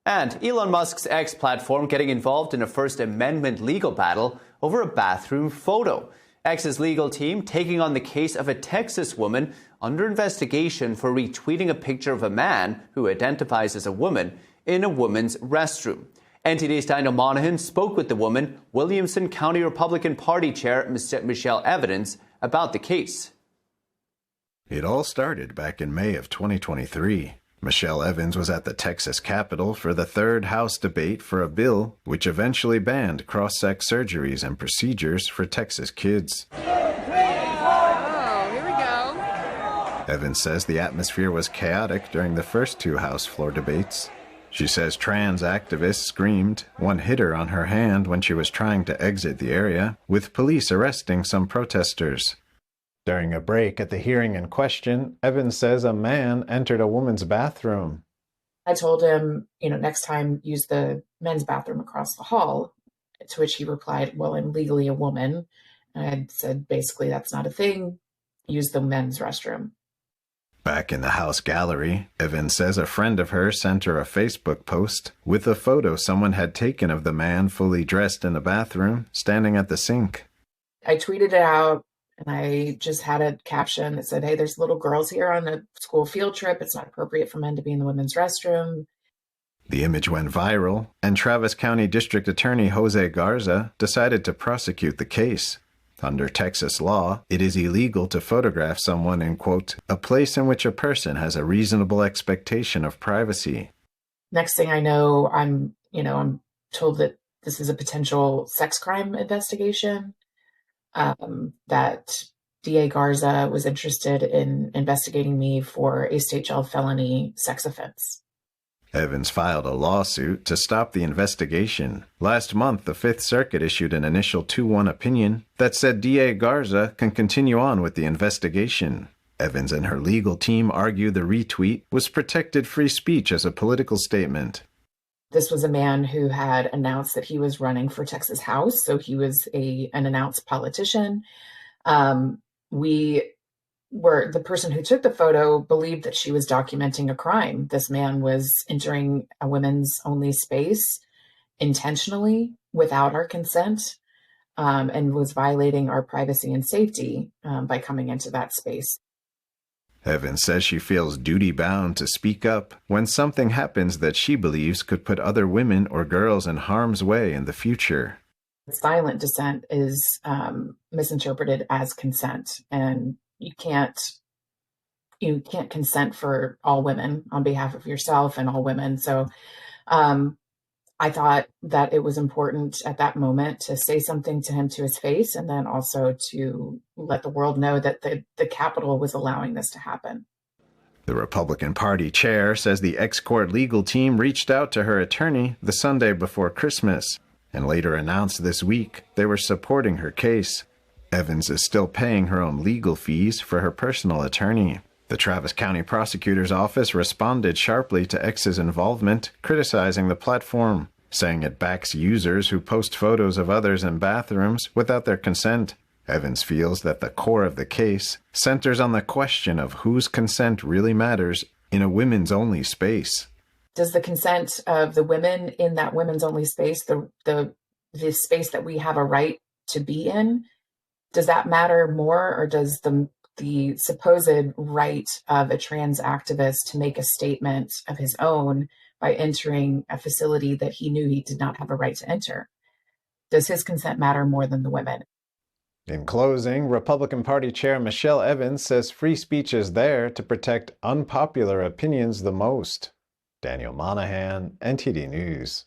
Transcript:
And Elon Musk's X platform getting involved in a First Amendment legal battle over a bathroom photo. X's legal team taking on the case of a Texas woman under investigation for retweeting a picture of a man who identifies as a woman in a woman's restroom. NTD's Daniel Monahan spoke with the woman, Williamson County Republican Party Chair Michelle Evans, about the case. It all started back in May of 2023. Michelle Evans was at the Texas Capitol for the third House debate for a bill which eventually banned cross-sex surgeries and procedures for Texas kids. Oh, here we go. Evans says the atmosphere was chaotic during the first two House floor debates. She says trans activists screamed, one hit her on her hand when she was trying to exit the area, with police arresting some protesters. During a break at the hearing in question, Evans says a man entered a woman's bathroom. I told him, next time use the men's bathroom across the hall, to which he replied, well, I'm legally a woman. And I said, basically, that's not a thing. Use the men's restroom. Back in the House gallery, Evans says a friend of hers sent her a Facebook post with a photo someone had taken of the man fully dressed in the bathroom, standing at the sink. I tweeted it out. And I just had a caption that said, hey, there's little girls here on a school field trip. It's not appropriate for men to be in the women's restroom. The image went viral, and Travis County District Attorney Jose Garza decided to prosecute the case. Under Texas law, it is illegal to photograph someone in, quote, a place in which a person has a reasonable expectation of privacy. Next thing I know, I'm told that this is a potential sex crime investigation. That DA Garza was interested in investigating me for a state jail felony sex offense. Evans filed a lawsuit to stop the investigation. Last month, the Fifth Circuit issued an initial 2-1 opinion that said DA Garza can continue on with the investigation. Evans and her legal team argue the retweet was protected free speech as a political statement. This was a man who had announced that he was running for Texas House, so he was an announced politician. The person who took the photo believed that she was documenting a crime. This man was entering a women's only space intentionally without our consent, and was violating our privacy and safety by coming into that space. Evans says she feels duty-bound to speak up when something happens that she believes could put other women or girls in harm's way in the future. Silent dissent is misinterpreted as consent, and you can't consent for all women on behalf of yourself and all women. So I thought that it was important at that moment to say something to him to his face, and then also to let the world know that the Capitol was allowing this to happen. The Republican Party chair says the ex-court legal team reached out to her attorney the Sunday before Christmas and later announced this week they were supporting her case. Evans is still paying her own legal fees for her personal attorney. The Travis County Prosecutor's Office responded sharply to X's involvement, criticizing the platform, saying it backs users who post photos of others in bathrooms without their consent. Evans feels that the core of the case centers on the question of whose consent really matters in a women's-only space. Does the consent of the women in that women's-only space, the space that we have a right to be in, does that matter more, or does the supposed right of a trans activist to make a statement of his own by entering a facility that he knew he did not have a right to enter? Does his consent matter more than the women? In closing, Republican Party Chair Michelle Evans says free speech is there to protect unpopular opinions the most. Daniel Monahan, NTD News.